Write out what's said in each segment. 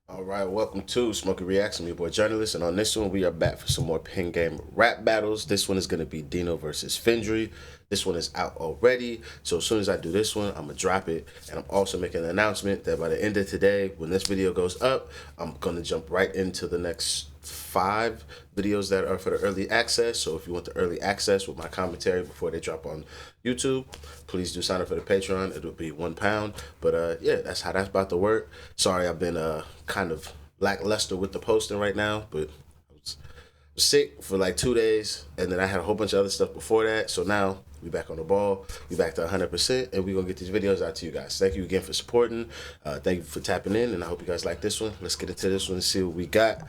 All right, welcome to Smokey Reacts. I'm your boy Jurnalist, and on this one, we are back for some more PenGame Rap Battles. This one is going to be Dino versus Fendry. This one is out already, so as soon as I do this one, I'm going to drop it. And I'm also making an announcement that by the end of today, when this video goes up, I'm going to jump right into the next 5 videos that are for the early access. So if you want the early access with my commentary before they drop on YouTube, please do sign up for the Patreon. It'll be £1. But yeah, that's how that's about to work. Sorry, I've been kind of lackluster with the posting right now, but I was sick for like 2 days, and then I had a whole bunch of other stuff before that. So now we back on the ball. We back to 100%, and we're gonna get these videos out to you guys. Thank you again for supporting. Thank you for tapping in, and I hope you guys like this one. Let's get into this one and see what we got.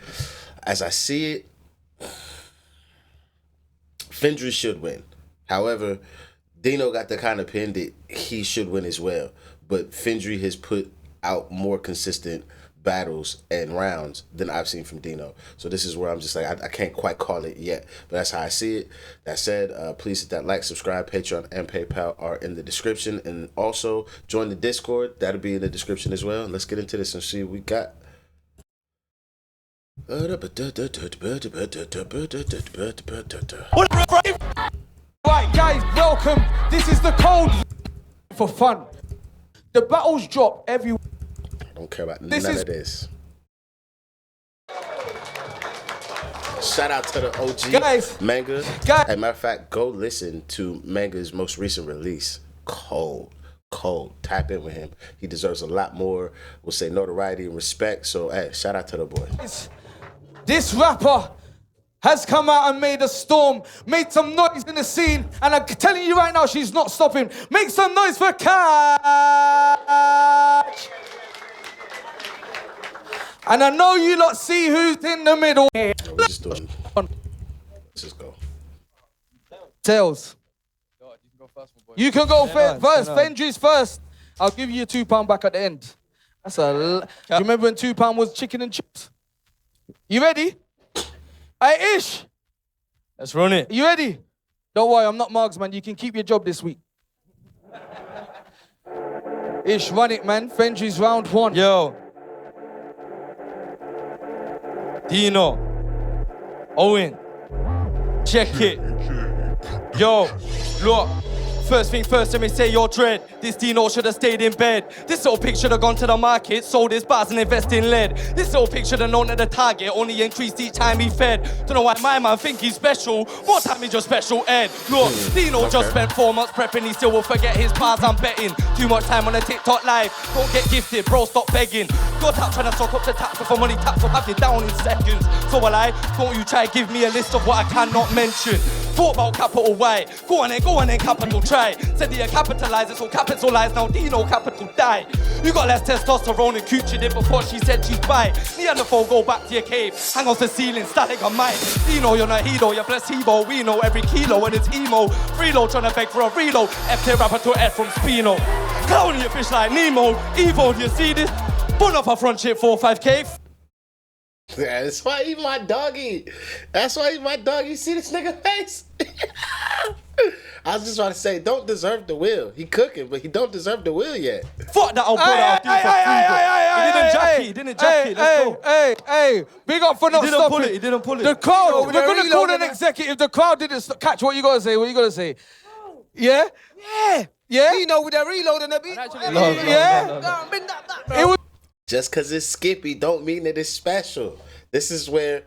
As I see it, Fendry should win. However, Dino got the kind of pin that he should win as well. But Fendry has put out more consistent battles and rounds than I've seen from Dino. So this is where I'm just like, I can't quite call it yet. But that's how I see it. That said, please hit that like, subscribe. Patreon and PayPal are in the description. And also, join the Discord. That'll be in the description as well. Let's get into this and see what we got. Right, guys, welcome. This is the code for fun. The battles drop every. I don't care about none of this. Shout out to the OG guys, Manga. guys. As a matter of fact, go listen to Manga's most recent release. Cold. Tap in with him. He deserves a lot more, we'll say, notoriety and respect. So, hey, shout out to the boy. This rapper has come out and made a storm, made some noise in the scene, and I'm telling you right now, she's not stopping. Make some noise for Catch. And I know you lot see who's in the middle. We're just doing. Let's just go. Tails. You can go first. Fendry's first. I'll give you £2 back at the end. That's a. Do you remember when £2 was chicken and chips? You ready? Hey, Ish. Let's run it. You ready? Don't worry, I'm not Margs, man. You can keep your job this week. Ish, run it, man. Fendry's round 1. Yo. Dino. Owen. Check it. Yo, look. First thing first, let me say you're dread. This Dino should have stayed in bed. This little pig should have gone to the market, sold his bars and invest in lead. This little pig should have known that the target only increased each time he fed. Don't know why my man think he's special. More time he just special ed. Look, Dino just spent 4 months prepping. He still will forget his bars, I'm betting. Too much time on the TikTok live. Don't get gifted, bro, stop begging. Your tap trying to soak up the taps before money taps will have you down in seconds. So will I? Don't you try give me a list of what I cannot mention. Thought about capital Y. Go on then, capital try. Said he capitalize it, so capitalize now. Dino capital die. You got less testosterone and coochie did before she said she'd buy. Neanderthal, go back to your cave. Hang off the ceiling, static on mine. Dino, you're not hero, you're placebo. We know every kilo and it's emo. Freeload trying to beg for a reload. FT rapper to Ed from Spino. Clown your fish like Nemo. Evo, do you see this? Bun off a front shit 4-5K. Yeah, that's why he's my doggy. That's why he's my doggy. See this nigga face? I was just trying to say, don't deserve the wheel. He cooking, but he don't deserve the wheel yet. Fuck that old brother. He didn't jack it. Let's go. Hey, big up for not stopping. He didn't pull it. The crowd, we're going to call an executive. The crowd didn't catch. What you got to say? Yeah? Yeah? Dino with that reload and the beat. It was. Just because it's skippy don't mean that it's special. This is where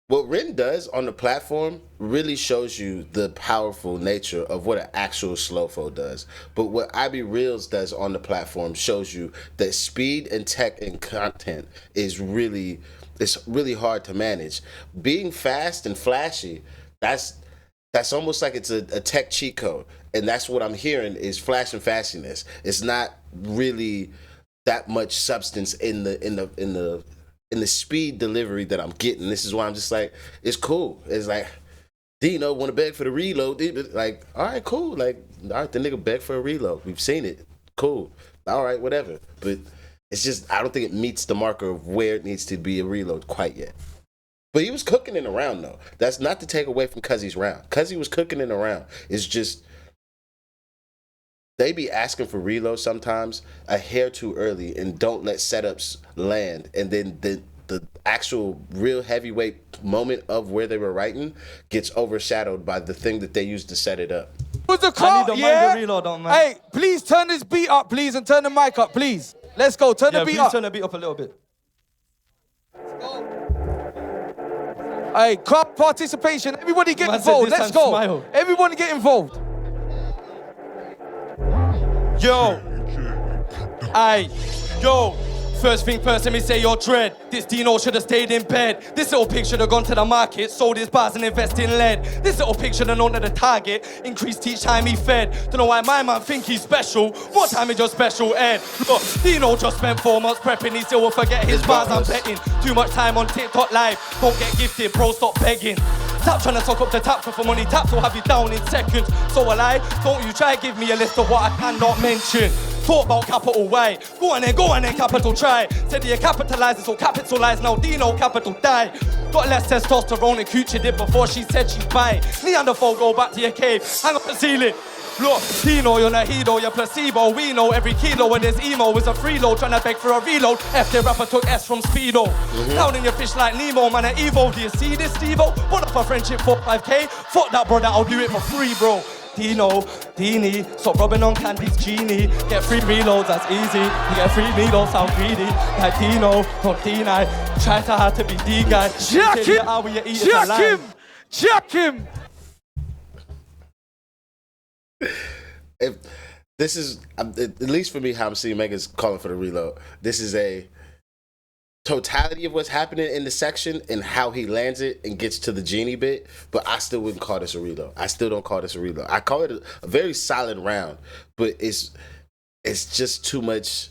what Rin does on the platform really shows you the powerful nature of what an actual slowfo does. But what IB Reels does on the platform shows you that speed and tech and content is really hard to manage. Being fast and flashy, that's almost like it's a tech cheat code. And that's what I'm hearing is flash and fashiness. It's not really that much substance in the speed delivery that I'm getting. This is why I'm just like, it's cool. It's like, Dino want to beg for the reload. Like, all right, cool. Like, all right, the nigga beg for a reload. We've seen it. Cool. All right, whatever. But it's just, I don't think it meets the marker of where it needs to be a reload quite yet. But he was cooking in the round, though. That's not to take away from Cuzzy's round. Cuzzy was cooking in the round. It's just, they be asking for reloads sometimes a hair too early and don't let setups land, and then the actual real heavyweight moment of where they were writing gets overshadowed by the thing that they used to set it up. Was the crowd, Manga reload on, man. Hey, please turn this beat up, please, and turn the mic up, please. Let's go, turn the beat up. Turn the beat up a little bit. Hey, crowd participation, everybody get involved, let's go. Smile. Everybody get involved. Yo, yo. First thing first, let me say you're dread. This Dino should have stayed in bed. This little pig should have gone to the market, sold his bars and invest in lead. This little pig should have known that the target increased each time he fed. Don't know why my man think he's special. What time is your special ed? Look, Dino just spent 4 months prepping. He still will forget his bars, I'm betting. Too much time on TikTok live. Don't get gifted, bro, stop begging. Stop trying to talk up the tap for money. Taps will have you down in seconds. So will I. Don't you try give me a list of what I cannot mention. Talk about capital Y. Go on then, capital try. Said you capitalize, so capitalize now. Dino capital die. Got less testosterone than Coochie did before she said she's bi. Neanderthal, go back to your cave. Hang up the ceiling. Look, Dino, you're not hero, you're placebo. We know every kilo when there's emo is a freeload. Trying to beg for a reload. F the rapper took S from Speedo. Down in your fish like Nemo, man, Evo. Do you see this, Stevo? What up for friendship for 5K? Fuck that, brother, I'll do it for free, bro. Dino, Deenie, stop rubbing on Candy's genie. Get free reloads, that's easy. You get free needles, sound greedy. Like Dino, don't deny. Try to hard to be D guy. Jack him! Jack him! If this is, at least for me, how I'm seeing Mega's calling for the reload. This is a totality of what's happening in the section and how he lands it and gets to the genie bit, but I still wouldn't call this a reload. I still don't call this a reload. I call it a very solid round, but it's just too much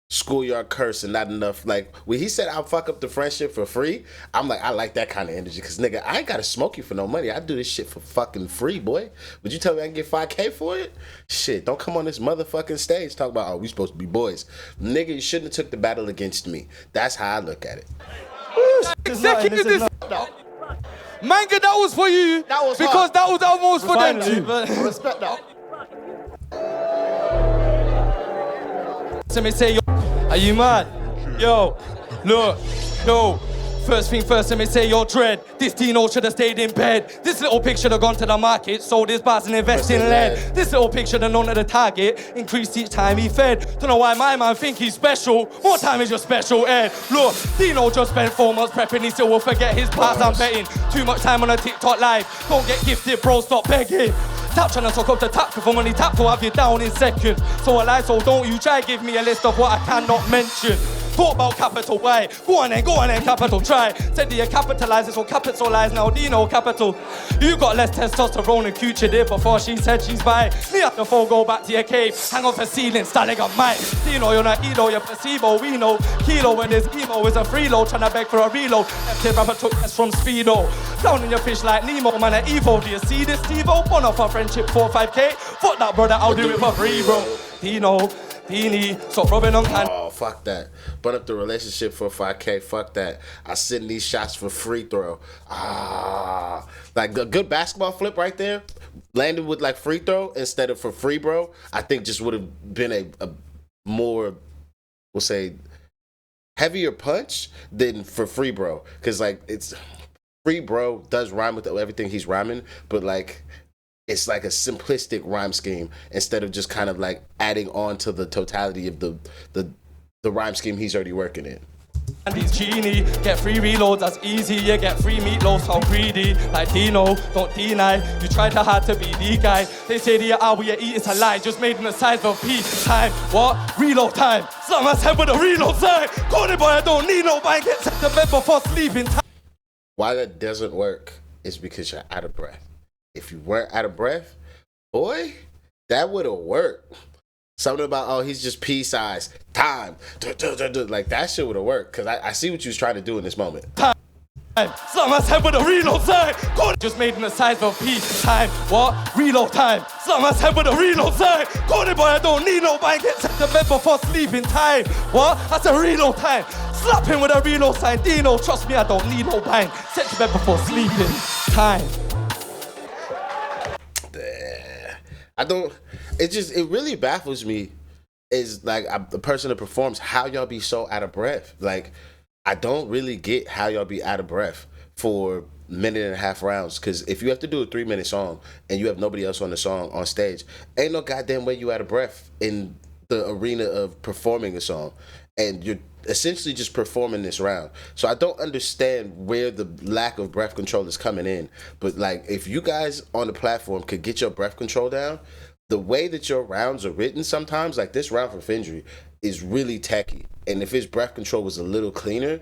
schoolyard curse and not enough. Like when he said I'll fuck up the friendship for free, I'm like, I like that kind of energy, because nigga, I ain't gotta smoke you for no money. I do this shit for fucking free, boy. Would you tell me I can get 5K for it? Shit, don't come on this motherfucking stage talk about, oh, we supposed to be boys. Nigga, you shouldn't have took the battle against me. That's how I look at it. Manga, that was for you. That was because hard. That was almost for them too. Respect that. Let me say, yo, are you mad? Yo, look, yo. First thing first, let me say you're dread. This Dino should have stayed in bed. This little pig should have gone to the market, sold his bars and invest in lead. This little pig should have known that the target increased each time he fed. Don't know why my man think he's special. What time is your special ed? Look, Dino just spent 4 months prepping. He still will forget his bars, I'm betting. Too much time on a TikTok live. Don't get gifted, bro, stop begging. Stop trying to talk up the tap for money. Tap will have you down in seconds. So I lie, so don't you try give me a list of what I cannot mention. Talk about capital Y. Go on then, capital try. Said you capitalize, so capitalize now. Dino capital. You got less testosterone than Coochie did before she said she's bi. Neanderthal, go back to your cave. Hang off the ceiling, styling up mic. Dino, you're not hero, you're placebo. We know kilo when there's emo is a freeload. Trying to beg for a reload. FT rapper took S from Speedo. Down in your fish like Nemo, man, Evo. Do you see this, Stevo? One off our friendship for 5K. Fuck that, brother, I'll do it for free, bro. Dino, Deenie, stop rubbing on hand. Oh, fuck that. Burn up the relationship for 5K. Fuck that. I send these shots for free throw. Like a good basketball flip right there, landed with like free throw instead of for free, bro. I think just would have been a more, we'll say, heavier punch than for free, bro. Because like it's free, bro does rhyme with everything he's rhyming, but like it's like a simplistic rhyme scheme instead of just kind of like adding on to the totality of the rhyme scheme he's already working in. And he's genie, get free reloads, that's easy. You get free meatloaf, how greedy. Like Dino, don't deny. You try to hard to be the guy. They say the hour you eat is a lie, just made in the size of a pea. Time, what? Reload time. Someone's head with a reload sign. Call it, boy, I don't need no bike. Get set to bed before sleeping time. Why that doesn't work is because you're out of breath. If you weren't out of breath, boy, that would have worked. Something about, oh, he's just pea-sized. Time. Like, that shit would have worked. Because I see what you was trying to do in this moment. Time. Someone's head with a reload sign. Just made in the size of a pea. Time. What? Reload time. Someone's head with a reload sign. Call it, boy, I don't need no bike. Get set to bed before sleeping time. What? That's a reload time. Slap him with a reload sign. Dino, trust me, I don't need no bang. Set to bed before sleeping time. I don't. It really baffles me. Is like I'm the person that performs. How y'all be so out of breath? Like I don't really get how y'all be out of breath for minute and a half rounds. Because if you have to do a 3-minute song and you have nobody else on the song on stage, ain't no goddamn way you out of breath in the arena of performing a song, and you're essentially just performing this round. So I don't understand where the lack of breath control is coming in. But like, if you guys on the platform could get your breath control down, the way that your rounds are written sometimes, like this round for Fendry, is really techy. And if his breath control was a little cleaner,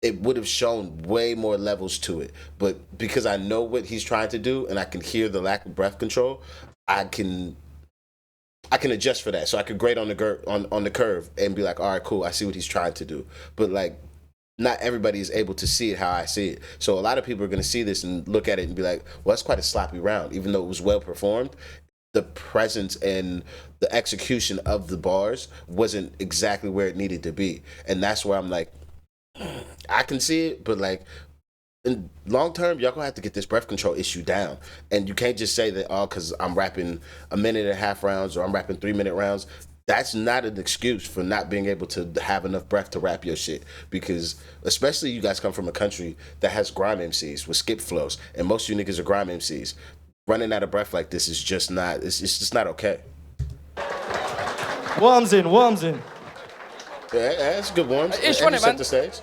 it would have shown way more levels to it. But because I know what he's trying to do and I can hear the lack of breath control, I can adjust for that. So I could grade on the curve and be like, all right, cool, I see what he's trying to do. But like, not everybody is able to see it how I see it. So a lot of people are going to see this and look at it and be like, well, that's quite a sloppy round. Even though it was well performed, the presence and the execution of the bars wasn't exactly where it needed to be. And that's where I'm like, I can see it, but like in long term, y'all gonna have to get this breath control issue down. And you can't just say that, oh, because I'm rapping a minute and a half rounds or I'm rapping 3-minute rounds. That's not an excuse for not being able to have enough breath to rap your shit. Because especially you guys come from a country that has grime MCs with skip flows, and most of you niggas are grime MCs. Running out of breath like this is just not, it's just not okay. Worms in. Yeah, that's good ones. Ish, run it, man. The stage.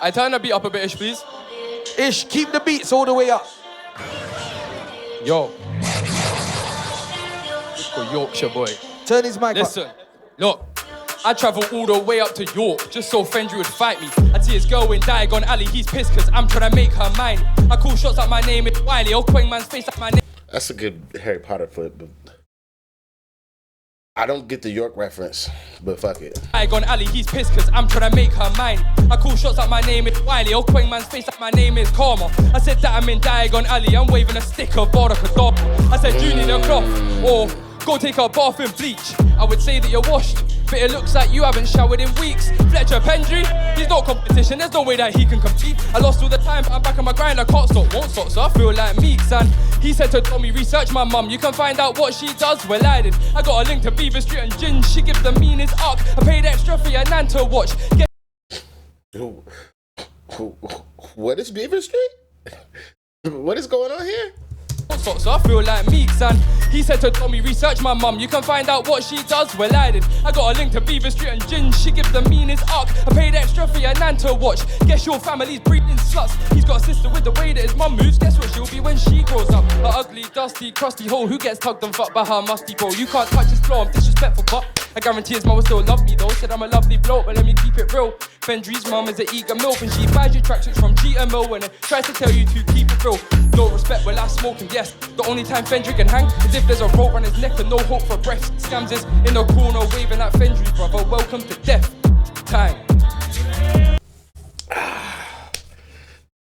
I turn the beat up a bit, Ish, please. Ish, keep the beats all the way up. Yo. Good Yorkshire boy. Turn his mic Listen, up. look. I travel all the way up to York just so Fendry would fight me. I see his girl in Diagon Alley, he's pissed cause I'm trying to make her mine. I call shots like my name is Wiley, or Quang man's face like my name. That's a good Harry Potter flip, but I don't get the York reference, but fuck it. Diagon Alley, he's pissed cause I'm trying to make her mine. I call shots like my name is Wiley, or Quang man's face like my name is Karma. I said that I'm in Diagon Alley, I'm waving a stick of vodka dog. I said you need a cloth, or go take a bath in bleach. I would say that you're washed, but it looks like you haven't showered in weeks. Fletcher Fendry, he's not competition, there's no way that he can compete. I lost all the time, but I'm back on my grind, I can't stop, won't stop, so I feel like Meeks. And he said to Tommy, research my mum, you can find out what she does. Well, I did. I got a link to Beaver Street and Gin, she gives the meanest arc. I paid extra for your nan to watch. What is Beaver Street? What is going on here? So I feel like Meeks. And he said to Tommy, research my mum, you can find out what she does. Well, I did. I got a link to Beaver Street and Gin, she gives the meanest arc. I paid extra for your nan to watch. Guess your family's breeding sluts. He's got a sister with the way that his mum moves. Guess what she'll be when she grows up? A ugly, dusty, crusty hoe who gets tugged and fucked by her musty bro. You can't touch his flow, I'm disrespectful, but I guarantee his mum will still love me though. Said I'm a lovely bloke, but let me keep it real. Fendry's mum is an eager milk, and she buys your tracksuits from GMO and tries to tell you to keep it real. No respect, well I smoke and yes, the only time Fendry can hang is if there's a rope on his neck and no hope for breath. Scams is in the corner waving at Fendry, brother. Welcome to death time.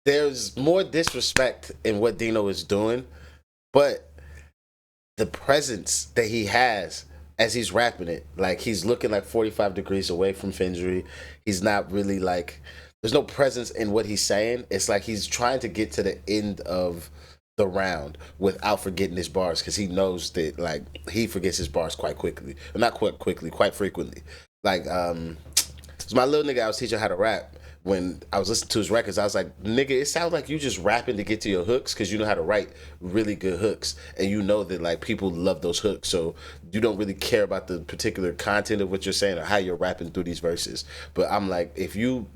There's more disrespect in what Dino is doing, but the presence that he has as he's rapping it, like he's looking like 45 degrees away from Fendry. He's not really like, there's no presence in what he's saying. It's like he's trying to get to the end of the round without forgetting his bars, because he knows that like he forgets his bars quite quickly. Not quite quickly, quite frequently. Like it's my little nigga I was teaching how to rap. When I was listening to his records, I was like, nigga, it sounds like you just rapping to get to your hooks, because you know how to write really good hooks, and you know that like people love those hooks, so you don't really care about the particular content of what you're saying or how you're rapping through these verses. But I'm like, if you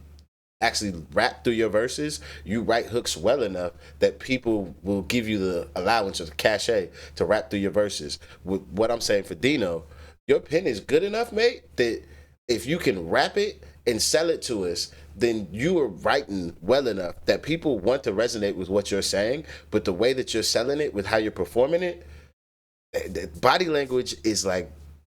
actually rap through your verses, you write hooks well enough that people will give you the allowance or the cachet to rap through your verses. With what I'm saying for Dino, your pen is good enough, mate, that if you can rap it and sell it to us, then you are writing well enough that people want to resonate with what you're saying. But the way that you're selling it with how you're performing it, body language is like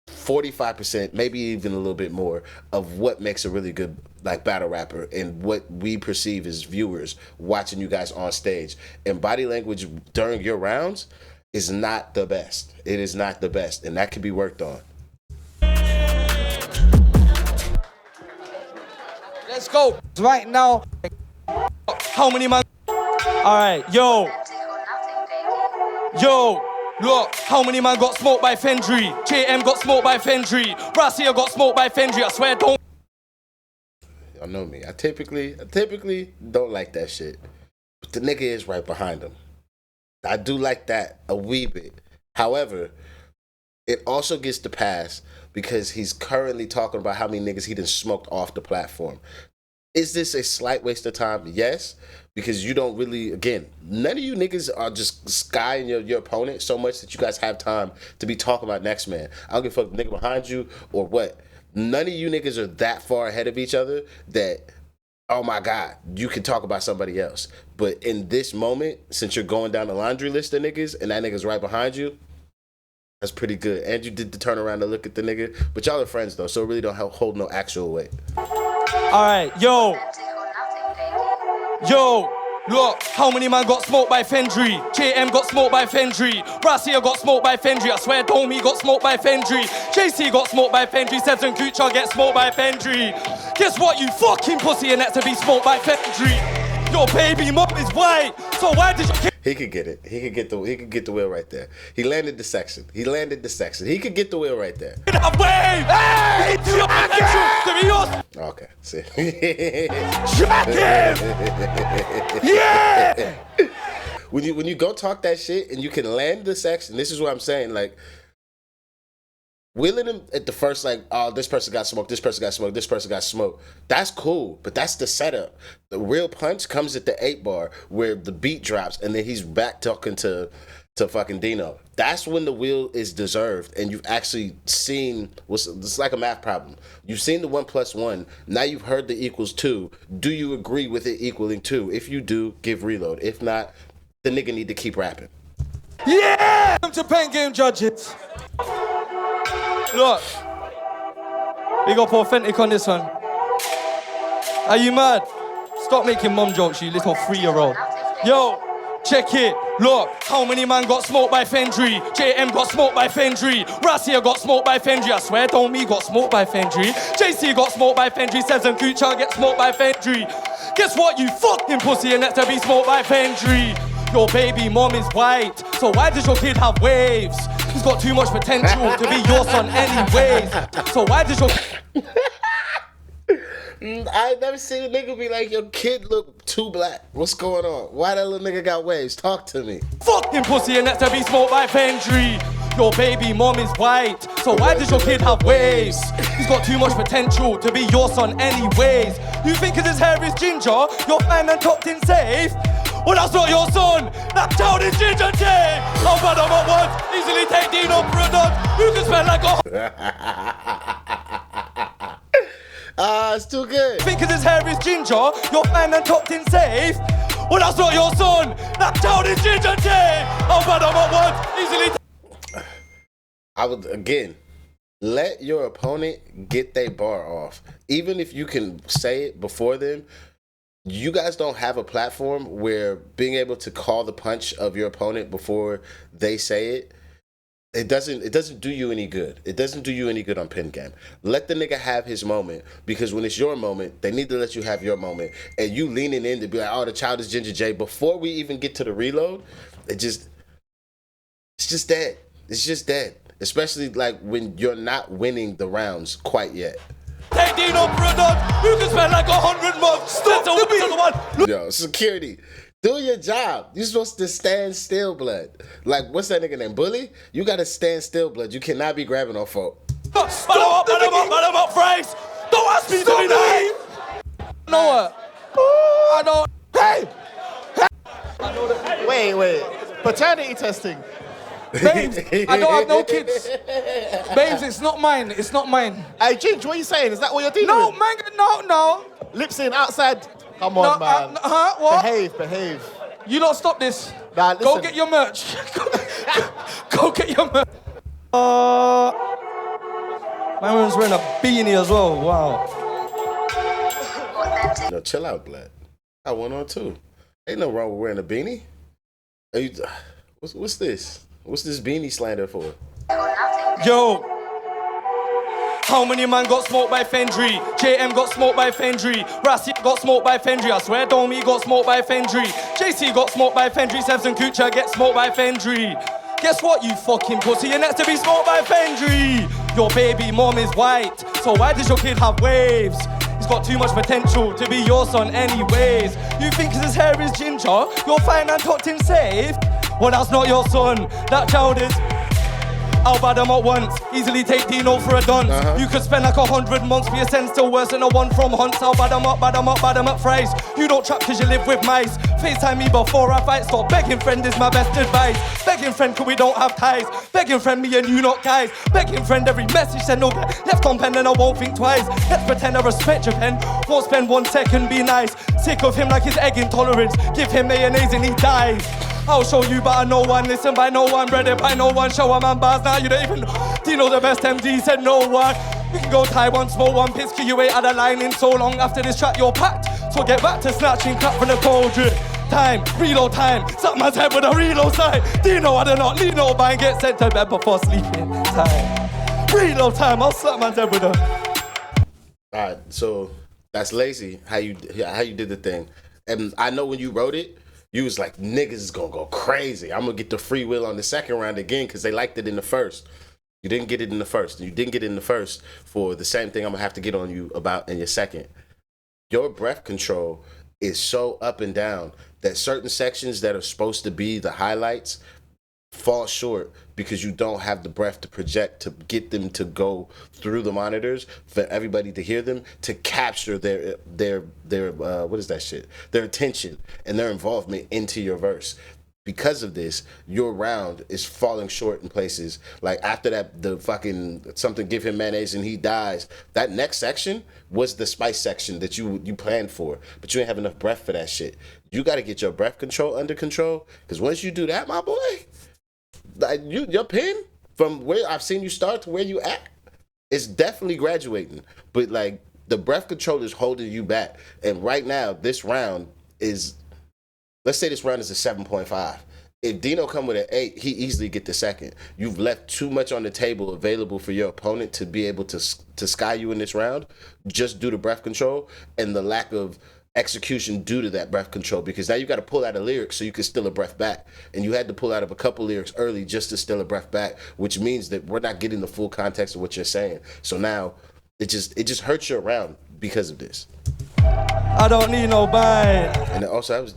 45%, maybe even a little bit more, of what makes a really good like battle rapper and what we perceive as viewers watching you guys on stage. And body language during your rounds is not the best. It is not the best, and that can be worked on. Let's go. Right now. How many man? Alright, yo. Yo, look, how many man got smoked by Fendry? JM got smoked by Fendry. Rassia got smoked by Fendry. I swear, don't. Y'all know me. I typically don't like that shit. But the nigga is right behind him. I do like that a wee bit. However, it also gets the pass because he's currently talking about how many niggas he done smoked off the platform. Is this a slight waste of time? Yes, because you don't really, again, none of you niggas are just skying your opponent so much that you guys have time to be talking about next man. I don't give a fuck the nigga behind you or what. None of you niggas are that far ahead of each other that, oh my God, you can talk about somebody else. But in this moment, since you're going down the laundry list of niggas and that nigga's right behind you, that's pretty good. And you did the turn around to look at the nigga. But y'all are friends though, so it really don't hold no actual weight. Alright, yo, look, how many man got smoked by Fendry? JM got smoked by Fendry. Rassia got smoked by Fendry. I swear, Domi got smoked by Fendry. JC got smoked by Fendry. Sebs and Kucha get smoked by Fendry. Guess what, you fucking pussy, and that's to be smoked by Fendry. Your baby mom is white, so why did you... He could get it. He could get the wheel right there. He landed the section. He could get the wheel right there. Hey! Okay. See. Track him! Yeah! When you go talk that shit and you can land the section, this is what I'm saying, like, wheeling him at the first, like, oh, this person got smoked, this person got smoked, this person got smoked. That's cool, but that's the setup. The real punch comes at the 8 bar where the beat drops and then he's back talking to fucking Dino. That's when the wheel is deserved and you've actually seen, it's like a math problem. You've seen the 1 + 1, now you've heard the equals 2. Do you agree with it equaling 2? If you do, give reload. If not, the nigga need to keep rapping. Yeah! Welcome to PenGame judges. Look, we got authentic on this one. Are you mad? Stop making mom jokes, you little 3-year-old. Yo, check it. Look, how many man got smoked by Fendry? JM got smoked by Fendry. Rassia got smoked by Fendry. I swear, Domi got smoked by Fendry. JC got smoked by Fendry. Sebs and Kucha get smoked by Fendry. Guess what, you fucking pussy, and that's to be smoked by Fendry. Your baby mom is white, so why does your kid have waves? He's got too much potential to be your son anyways. So why does your... I never seen a nigga be like, your kid look too black. What's going on? Why that little nigga got waves? Talk to me. Fucking pussy, and that's to be smoked by Fendry. Your baby mom is white, so why does your kid have waves? He's got too much potential to be your son anyways. You think 'cause his hair is ginger, you're fine and tucked in safe? Well, that's not your son. That child is ginger tea. I'll bad him at once. Easily take Dino for a dog. You can spell like a... It's too good. Think 'cause his hair is ginger, you're fine and tucked in safe. Well, that's not your son. That child is ginger tea. I'll bad him at once. Easily I would, again, let your opponent get their bar off. Even if you can say it before them, you guys don't have a platform where being able to call the punch of your opponent before they say it, it doesn't do you any good. It doesn't do you any good on PenGame. Let the nigga have his moment, because when it's your moment, they need to let you have your moment. And you leaning in to be like, oh, the child is Ginger J, before we even get to the reload, it's just dead. It's just dead. Especially like when you're not winning the rounds quite yet. take Dino for a dog. You can spend like 100 months. Stop the beat. Yo, security. Do your job. You're supposed to stand still, blood. Like, what's that nigga name? Bully? You gotta stand still, blood. You cannot be grabbing on folk. Stop up, Franks. Don't ask me to be name. Know what? I don't. Hey! Wait. Paternity testing. Babes, I don't have no kids. Babes, it's not mine. It's not mine. Hey, Ginge, what are you saying? Is that what you're dealing No, with? Manga, no. Lips in, outside. Come on, man. What? Behave. You don't stop this. Nah, listen. Go get your merch. Go get your merch. My man's wearing a beanie as well. Wow. No, chill out, blood. I went on too. Ain't no wrong with wearing a beanie. Are you, what's this? What's this beanie slander for? Yo. How many man got smoked by Fendry? JM got smoked by Fendry. Rassi got smoked by Fendry. I swear Domi got smoked by Fendry. JC got smoked by Fendry. Sebs and Kucha get smoked by Fendry. Guess what, you fucking pussy? You're next to be smoked by Fendry. Your baby mom is white, so why does your kid have waves? He's got too much potential to be your son anyways. You think 'cause his hair is ginger, you're fine and tucked in safe? Well, that's not your son, that child is. I'll bad him up once, easily take Dino for a dunce. You could spend like 100 months for your sins, still worse than a one from Hunts. I'll bad him up, bad him up, bad him up thrice. You don't trap 'cause you live with mice. FaceTime me before I fight, stop begging friend is my best advice. Begging friend 'cause we don't have ties. Begging friend me and you not guys. Begging friend every message send no left on pen and I won't think twice. Let's pretend I respect your pen, won't spend 1 second, be nice. Sick of him like his egg intolerance, give him mayonnaise and he dies. I'll show you, but I know one. Listen by no one, read it by no one. Show a man bars now, you don't even know. Dino the best MD said no one. We can go Taiwan, smoke one piss, 'cause you ain't had a line in so long. After this track, you're packed. So get back to snatching crap from the cauldron. Time, reload time. Suck my head with a reload sign. Dino, I do not leave no bind. Get sent to bed before sleeping time. Reload time, I'll suck my head with a. Alright, so that's lazy how you did the thing. And I know when you wrote it, you was like, niggas is gonna go crazy. I'm gonna get the free will on the second round again because they liked it in the first. You didn't get it in the first. You didn't get it in the first for the same thing I'm gonna have to get on you about in your second. Your breath control is so up and down that certain sections that are supposed to be the highlights fall short because you don't have the breath to project to get them to go through the monitors for everybody to hear them, to capture their what is that shit? Their attention and their involvement into your verse. Because of this, your round is falling short in places. Like after that, the fucking something give him mayonnaise and he dies. That next section was the spice section that you planned for, but you ain't have enough breath for that shit. You got to get your breath control under control, because once you do that, my boy, like your pen from where I've seen you start to where you at, it's definitely graduating. But like the breath control is holding you back. And right now, this round is, let's say this round is a 7.5. If Dino come with an 8, he easily get the second. You've left too much on the table available for your opponent to be able to sky you in this round, just due to breath control and the lack of execution due to that breath control, because now you got to pull out a lyric so you can steal a breath back, and you had to pull out of a couple lyrics early just to steal a breath back, which means that we're not getting the full context of what you're saying. So now it just hurts your round because of this. I don't need no bite. And also I was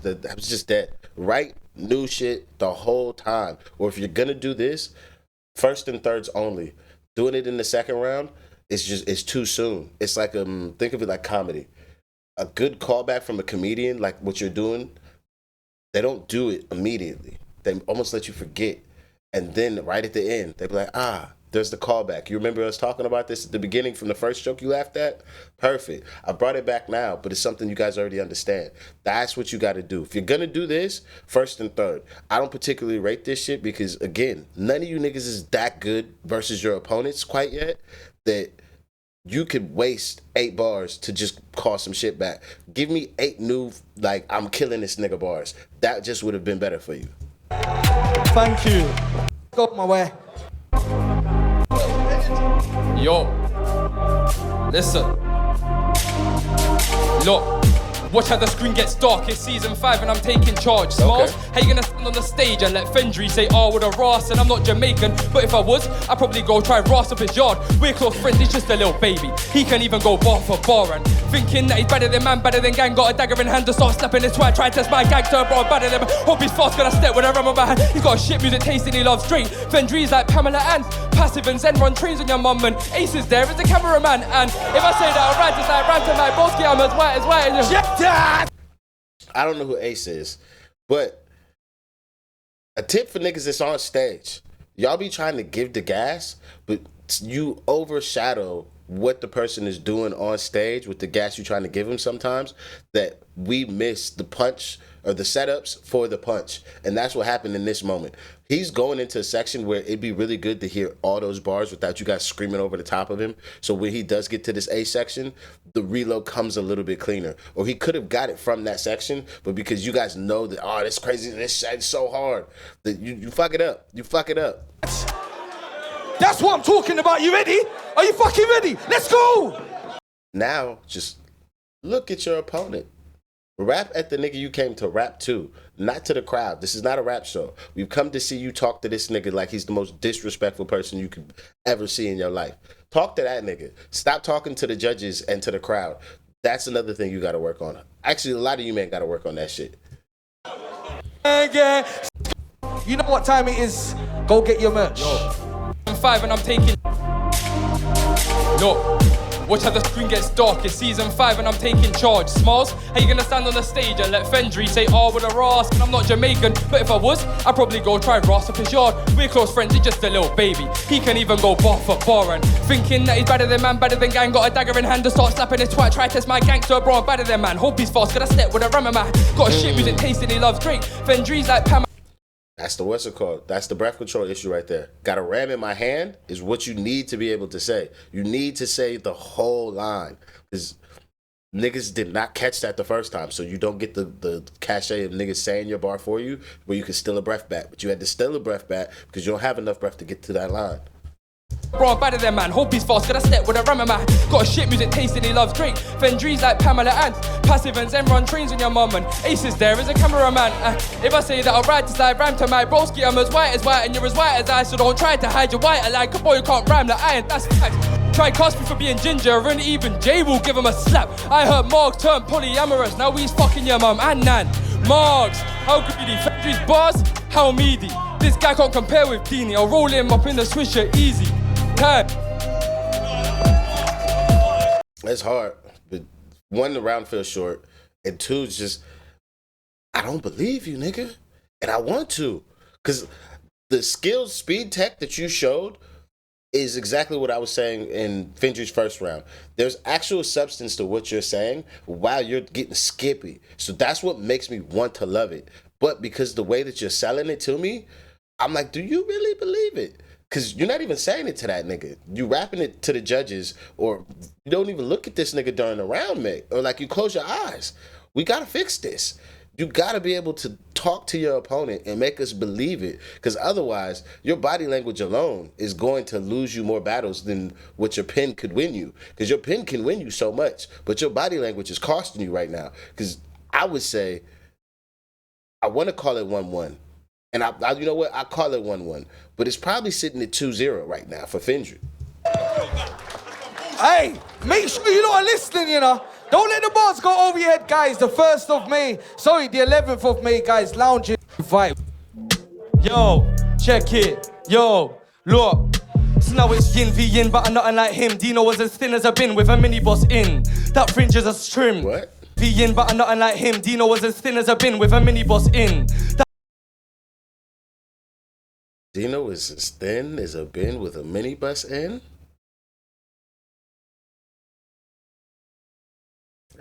just that. Write new shit the whole time, or if you're gonna do this, first and thirds only. Doing it in the second round, it's too soon. It's like think of it like comedy. A good callback from a comedian, like what you're doing, they don't do it immediately. They almost let you forget. And then right at the end, they be like, there's the callback. You remember us talking about this at the beginning from the first joke you laughed at? Perfect. I brought it back now, but it's something you guys already understand. That's what you got to do. If you're going to do this, first and third. I don't particularly rate this shit because, again, none of you niggas is that good versus your opponents quite yet that you could waste 8 bars to just call some shit back. Give me 8 new, like, I'm killing this nigga bars. That just would have been better for you. Thank you. Go my way. Yo, listen. Look, watch how the screen gets dark. It's season 5 and I'm taking charge. Smiles, Okay. how you gonna stand on the stage and let Fendry say, with a Ross? And I'm not Jamaican, but if I was, I'd probably go try Ross up his yard. We're close friends, he's just a little baby. He can even go bar for bar and thinking that he's better than man, better than gang. Got a dagger in hand to start slapping his twat. Try to test my gangster, bro, better than hope he's fast, gonna step with a rum on my hand. He's got a shit music taste and he loves straight. Fendry's like Pamela and passive and Zen run trains on your mum and Ace is there as a cameraman. And if I say that alright, it's like rant to my Boski, I'm as white as white. I don't know who Ace is, but a tip for niggas that's on stage. Y'all be trying to give the gas, but you overshadow what the person is doing on stage with the gas you're trying to give them sometimes, that we miss the punch or the setups for the punch. And that's what happened in this moment. He's going into a section where it'd be really good to hear all those bars without you guys screaming over the top of him. So when he does get to this A section, the reload comes a little bit cleaner. Or he could have got it from that section, but because you guys know that, this crazy, this shit's so hard, that you fuck it up. You fuck it up. That's what I'm talking about. You ready? Are you fucking ready? Let's go! Now, just look at your opponent. Rap at the nigga you came to rap to. not to the crowd. This is not a rap show. We've come to see you talk to this nigga like he's the most disrespectful person you could ever see in your life. Talk to that nigga. Stop talking to the judges and to the crowd. That's another thing you got to work on. Actually, a lot of you men got to work on that shit. You know what time it is? Go get your merch. I'm 5 and I'm taking. Look, watch how the screen gets dark. It's season 5 and I'm taking charge. Smalls, how you gonna stand on the stage and let Fendry say, oh, with a rasp? I'm not Jamaican, but if I was, I'd probably go try and rasp up his yard. We're close friends, he's just a little baby. He can even go bar for bar and thinking that he's better than man, better than gang. Got a dagger in hand to start slapping his twat. Try to test my gangster bro, I'm better than man. Hope he's fast, gotta step with a rammer man. Got a shit music taste and he loves Drake. Fendry's like Pam. That's the what's it called? That's the breath control issue right there. Got a ram in my hand is what you need to be able to say. You need to say the whole line. Because niggas did not catch that the first time. So you don't get the cachet of niggas saying your bar for you where you can steal a breath back. But you had to steal a breath back because you don't have enough breath to get to that line. Bro, I'm better than man. Hope he's fast, gotta step with a rammer man. Got a shit music taste and he loves Drake. Fendry's like Pamela Ant. Passive and Zen run trains on your mum and Ace is there as a cameraman. If I say that I'll ride to side rhyme to my broski, I'm as white and you're as white as I. So don't try to hide your white like a boy who can't rhyme like iron. That's fact. Try cast me for being ginger and even Jay will give him a slap. I heard Margs turn polyamorous, now he's fucking your mum and nan. Margs, how greedy. Fendry's bars, how meaty. This guy can't compare with Dino. I'll roll him up in the swisher easy. It's hard, but one, the round feels short, and two, it's just, I don't believe you, nigga, and I want to, because the skill speed tech that you showed is exactly what I was saying in Fendry's first round. There's actual substance to what you're saying while you're getting skippy, so that's what makes me want to love it, but because the way that you're selling it to me, I'm like, do you really believe it? Because you're not even saying it to that nigga. You rapping it to the judges, or you don't even look at this nigga during the round, mate. Or like you close your eyes. We got to fix this. You got to be able to talk to your opponent and make us believe it. Because otherwise, your body language alone is going to lose you more battles than what your pen could win you. Because your pen can win you so much, but your body language is costing you right now. Because I would say, I want to call it 1-1. And I, you know what? I call it 1-1. But it's probably sitting at 2-0 right now for Fendry. Hey, make sure you lot are listening, you know. Don't let the bars go over your head, guys. The 1st of May, sorry, the 11th of May, guys, lounging vibe. Yo, check it. Yo, look. So now it's yin v yin, but I'm nothing like him. Dino was as thin as a bin with a mini boss in. That fringe is a trim. What? V yin, but I'm nothing like him. Dino was as thin as a bin with a mini boss in. Dino is as thin as a bin with a minibus in?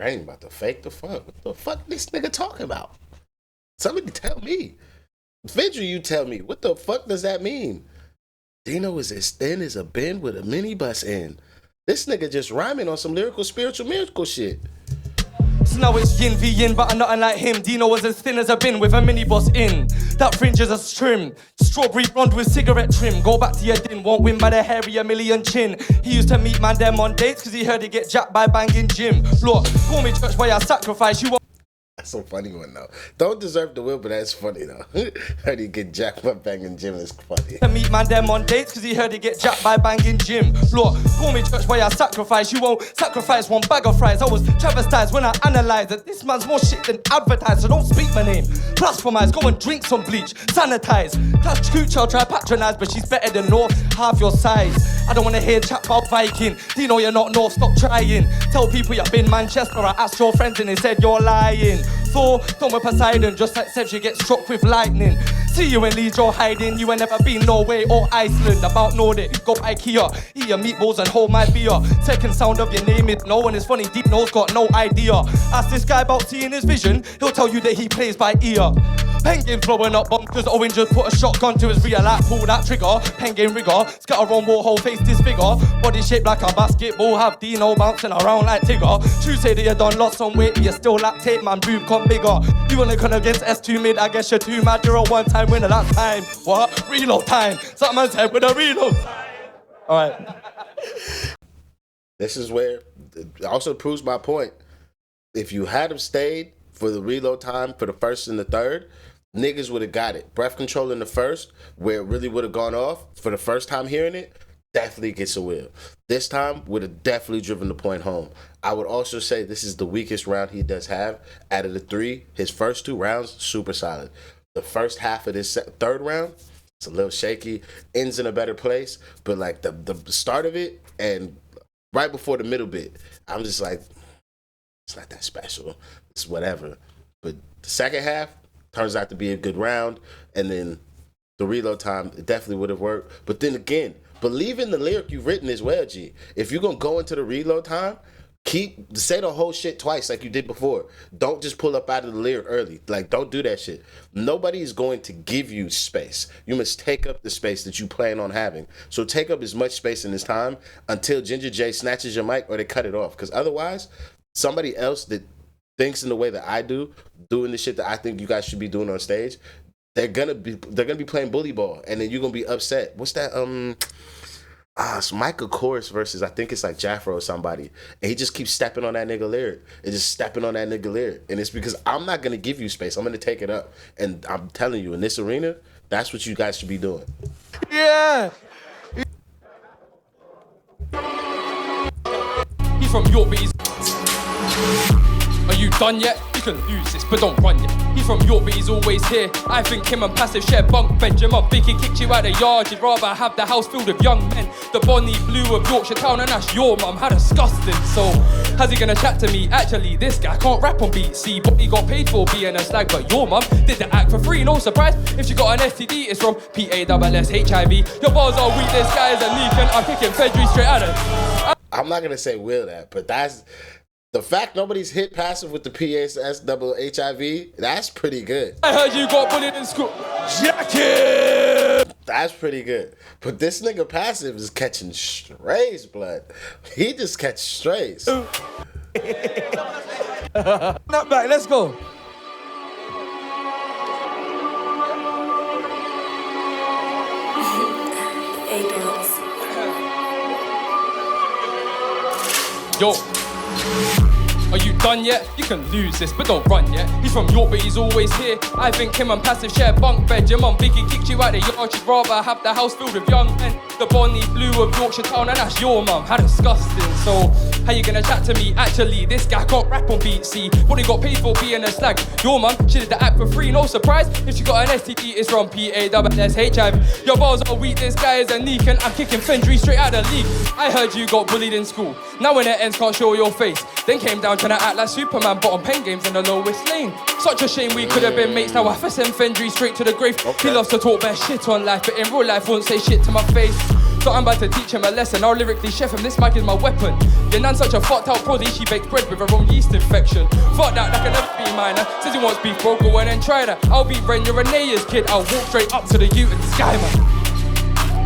I ain't about to fake the fuck. What the fuck this nigga talking about? Somebody tell me. Fendry, you tell me. What the fuck does that mean? Dino is as thin as a bin with a minibus in. This nigga just rhyming on some lyrical, spiritual, miracle shit. So now it's yin v yin, but I'm nothing like him. Dino was as thin as a bin with a mini boss in. That fringe is a trim. Strawberry blonde with cigarette trim. Go back to your din, won't win by the hairy a million chin. He used to meet man them on dates cause he heard he get jacked by banging Jim. Look, call me church where I sacrifice. You won't. That's so funny one though. Don't deserve the will, but that's funny though. Heard he get jacked by banging Jim is funny. To meet man them on dates cause he heard he get jacked by banging Jim. Look, call me church where I sacrifice. You won't sacrifice one bag of fries. I was travestized when I analysed that this man's more shit than advertised. So don't speak my name. Blasphemize, go and drink some bleach. Sanitize. Touch cooch, I'll try patronize, but she's better than North, half your size. I don't wanna hear chat about Viking. Dino, you're not North, stop trying. Tell people you've been Manchester. I asked your friends and they said you're lying. Thor, done with Poseidon, just like Sev, you get struck with lightning. See you in Leeds, you're hiding. You ain't never been Norway or Iceland. About Nordic, go Ikea. Eat your meatballs and hold my beer. Second sound of your name, it no one is funny. Deep nose got no idea. Ask this guy about seeing his vision. He'll tell you that he plays by ear. PenGame flowing up bunkers. Owen just put a shotgun to his rear lap. Pull that trigger. PenGame rigger. Scatter on Warhol, face disfigure. Body shaped like a basketball. Have Dino bouncing around like Tigger. True say that you done lost some weight, but you still lactate, man. Boob come bigger. You wanna come against S2 mid? I guess you're too mad. You're a one-time winner. That's time. What? Reload time. Something man's head with a reload. All right. This is where it also proves my point. If you had have stayed for the reload time for the first and the third, niggas would have got it. Breath Control in the first, where it really would have gone off for the first time hearing it, definitely gets a wheel. This time would have definitely driven the point home. I would also say this is the weakest round he does have. Out of the 3, his first 2 rounds, super solid. The first half of this third round, it's a little shaky, ends in a better place, but like the start of it and right before the middle bit, I'm just like, it's not that special. It's whatever. But the second half turns out to be a good round, and then the reload time, it definitely would have worked. But then again, believe in the lyric you've written as well, G. If you're gonna go into the reload time, say the whole shit twice like you did before. Don't just pull up out of the lyric early. Like, don't do that shit. Nobody is going to give you space. You must take up the space that you plan on having. So take up as much space in this time until Ginger J snatches your mic or they cut it off. Because otherwise, somebody else that thinks in the way that I do, doing the shit that I think you guys should be doing on stage, they're gonna be playing bully ball, and then you're gonna be upset. What's that? It's Michael Kors versus, I think it's like Jaffro or somebody, and he just keeps stepping on that nigga lyric and just stepping on that nigga lyric, and it's because I'm not gonna give you space. I'm gonna take it up, and I'm telling you, in this arena, that's what you guys should be doing. Yeah. He's from York, but he's... Are you done yet? You can lose this, but don't run yet. He's from York, but he's always here. I think him and Passive share bunk bed. Your mum think he kicked you out the yard. You'd rather have the house filled with young men. The Bonnie Blue of Yorkshire Town, and that's your mum. How disgusting. So, how's he gonna chat to me? Actually, this guy can't rap on beat. See, but he got paid for being a slag. But your mum did the act for free. No surprise if she got an STD. It's from PASSHIV. Your bars are weak. This guy is a leak, and I'm kicking Fendry straight at it. I'm not gonna say will that, but that's the fact nobody's hit Passive with the PASSHIV. That's pretty good. I heard you got bullied in school. Jacket. That's pretty good. But this nigga Passive is catching strays, blood. He just catch strays. Not back. Let's go. Yo. Are you done yet? You can lose this, but don't run yet. He's from York, but he's always here. I think him and Passive share bunk bed. Your mum think he kicked you out the yard. She'd rather have the house filled with young men. The Bonnie Blue of Yorkshire Town, and that's your mum. How disgusting. So, how you gonna chat to me? Actually, this guy can't rap on beat. See, what he got paid for being a slag. Your mum, she did the act for free. No surprise if she got an STD. It's from PASSHIV. Your bars are weak. This guy is a neek, and I'm kicking Fendry straight out of the league. I heard you got bullied in school. Now when it ends, can't show your face. Then came down trying to act like Superman, but on pen games in the lowest lane. Such a shame we could have been mates. Now I send Fendry straight to the grave. Okay. He loves to talk bad shit on life, but in real life won't say shit to my face. So I'm about to teach him a lesson. I'll lyrically chef him. This mic is my weapon. Your nan's such a fucked out proddy. She bakes bread with her own yeast infection. Fuck that can never be mine. Says he wants beef, bro, go in and try that. I'll be Ren, you're a Nayer's kid. I'll walk straight up to the Ute and sky,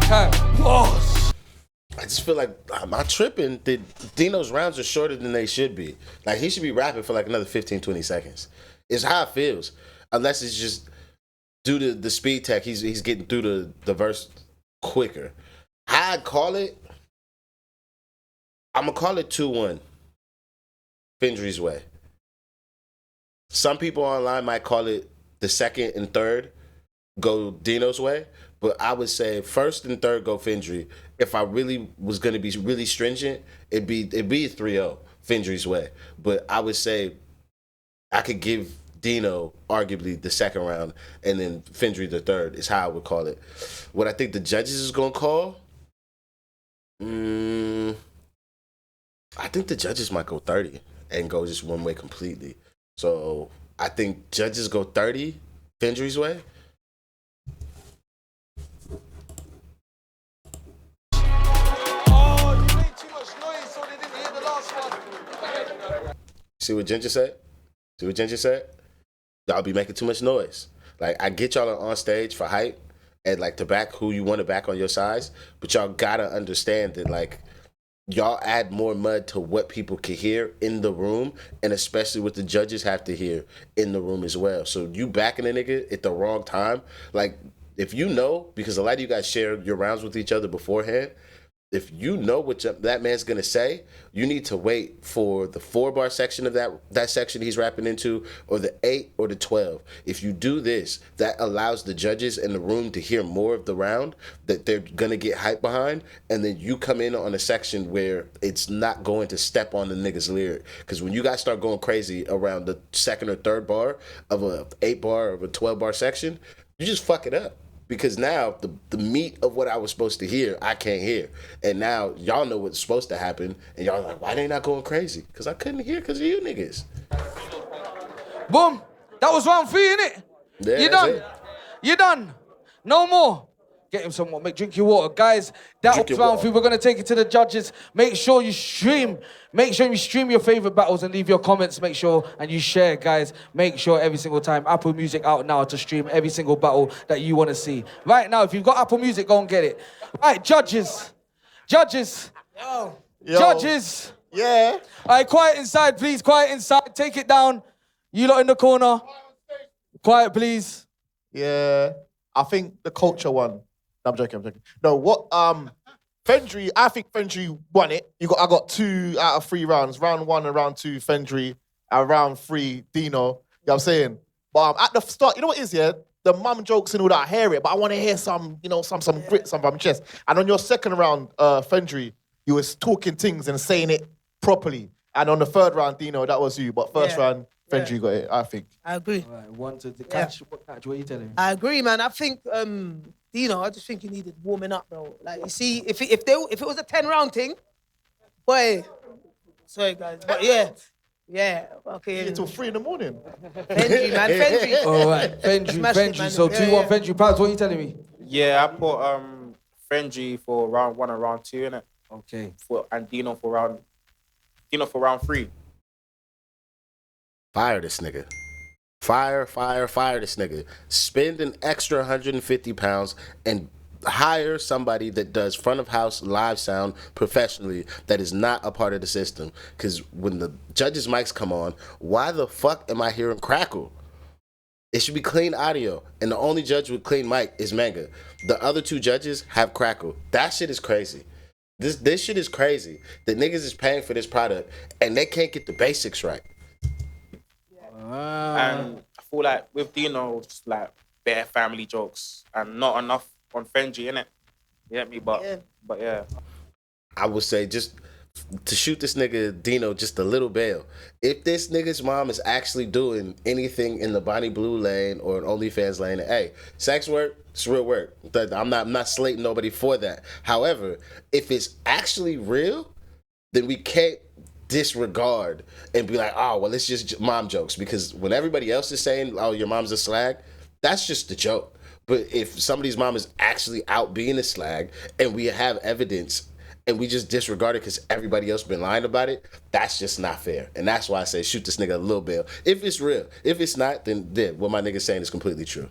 man. Boss. I just feel like I'm not tripping. Dino's rounds are shorter than they should be. Like, he should be rapping for like another 15, 20 seconds. It's how it feels. Unless it's just due to the speed tech, he's getting through the verse quicker. I'd call it, I'm going to call it 2-1. Fendry's way. Some people online might call it the second and third go Dino's way. But I would say first and third go Fendry. If I really was gonna be really stringent, it'd be 3-0 Fendry's way. But I would say I could give Dino arguably the second round and then Fendry the third is how I would call it. What I think the judges is gonna call, I think the judges might go 30 and go just one way completely. So I think judges go 30 Fendry's way. See what Ginger said? See what Ginger said? Y'all be making too much noise. Like, I get y'all on stage for hype and like to back who you want to back on your sides, but y'all gotta understand that like y'all add more mud to what people can hear in the room, and especially what the judges have to hear in the room as well. So you backing a nigga at the wrong time, like if you know, because a lot of you guys share your rounds with each other beforehand, if you know what that man's gonna say, you need to wait for the 4-bar section of that section he's rapping into, or the 8 or the 12. If you do this, that allows the judges in the room to hear more of the round that they're gonna get hype behind, and then you come in on a section where it's not going to step on the nigga's lyric. Because when you guys start going crazy around the 2nd or 3rd bar of a 8-bar or of a 12-bar section, you just fuck it up. Because now the meat of what I was supposed to hear, I can't hear. And now y'all know what's supposed to happen. And y'all like, why they not going crazy? Because I couldn't hear because of you niggas. Boom. That was round 3, innit? Yeah, You done. it. You done. No more. Get him some more. Drink your water. Guys, that was round 3. We're going to take it to the judges. Make sure you stream. Make sure you stream your favorite battles and leave your comments. Make sure, and you share, guys. Make sure every single time. Apple Music out now to stream every single battle that you want to see. Right now, if you've got Apple Music, go and get it. Right, judges. Judges. Yo. Judges. Yeah. All right, quiet inside, please. Quiet inside. Take it down. You lot in the corner. Quiet, please. Yeah. I think the culture one. No, I'm joking. No, what? Fendry. I think Fendry won it. I got 2 out of 3 rounds. Round 1 and round 2, Fendry. And round 3, Dino. You know what I'm saying? But at the start, you know what it is, yeah? The mum jokes and all that, I hear it, but I want to hear some, you know, some grit, some from my chest. And on your second round, Fendry, you was talking things and saying it properly. And on the 3rd round, Dino, that was you. But first round, Fendry got it, I think. I agree. All right, one to the catch. What are you telling me? I agree, man. I think Dino, I just think he needed warming up, bro. Like, you see, if it was a 10-round thing, boy, sorry guys, but yeah, okay. Until 3 in the morning. Fendry, man, Fendry. All right, Fendry. So 2-1 Fendry. Pals, what are you telling me? Yeah, I put Fendry for round 1 and round 2 innit? Okay. And Dino for round 3. Fire this nigga. Fire this nigga. Spend an extra 150 pounds and hire somebody that does front of house live sound professionally that is not a part of the system. Because when the judges' mics come on, why the fuck am I hearing crackle? It should be clean audio. And the only judge with clean mic is Manga. The other 2 judges have crackle. That shit is crazy. This shit is crazy. The niggas is paying for this product and they can't get the basics right. And I feel like with Dino, just like bare family jokes and not enough on Fendry, innit? You get me? But yeah. I would say just to shoot this nigga Dino just a little bail. If this nigga's mom is actually doing anything in the Bonnie Blue lane or an OnlyFans lane, hey, sex work, it's real work. I'm not slating nobody for that. However, if it's actually real, then we can't disregard and be like, oh, well, it's just mom jokes. Because when everybody else is saying, oh, your mom's a slag, that's just the joke. But if somebody's mom is actually out being a slag and we have evidence and we just disregard it because everybody else been lying about it, that's just not fair. And that's why I say shoot this nigga a little bail. If it's real. If it's not, then what my nigga's saying is completely true.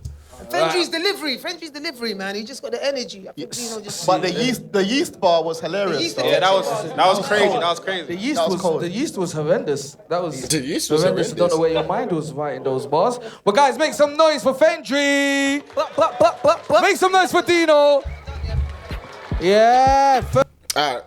Fendry's delivery, man. He just got the energy. I think Dino just. But the yeast bar was hilarious. Yeah, that was crazy. That was crazy. The yeast was horrendous. That was The yeast was horrendous. I don't know where your mind was writing those bars. But guys, make some noise for Fendry. Make some noise for Dino. Yeah. All right.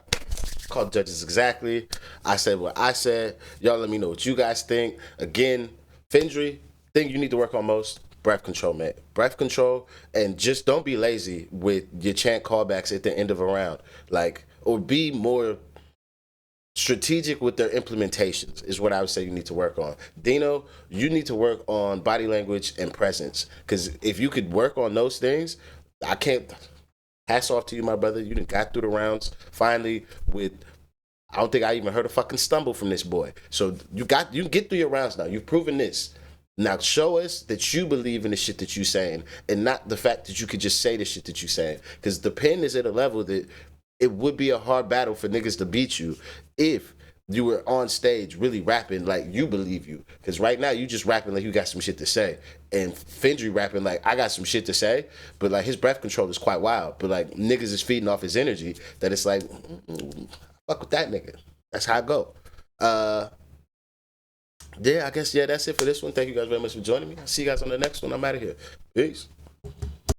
Called judges exactly. I said what I said. Y'all let me know what you guys think. Again, Fendry, thing you need to work on most, breath control, man. Breath control, and just don't be lazy with your chant callbacks at the end of a round. Like, or be more strategic with their implementations is what I would say you need to work on. Dino, you need to work on body language and presence. Because if you could work on those things, I can't... Hats off to you, my brother. You done got through the rounds finally with... I don't think I even heard a fucking stumble from this boy. So you can get through your rounds now. You've proven this. Now show us that you believe in the shit that you're saying and not the fact that you could just say the shit that you're saying. Because the pen is at a level that it would be a hard battle for niggas to beat you if you were on stage really rapping like you believe you. Because right now you just rapping like you got some shit to say. And Fendry rapping like I got some shit to say, but like his breath control is quite wild. But like niggas is feeding off his energy that it's like, fuck with that nigga. That's how I go. Yeah, I guess, that's it for this one. Thank you guys very much for joining me. I'll see you guys on the next one. I'm out of here. Peace.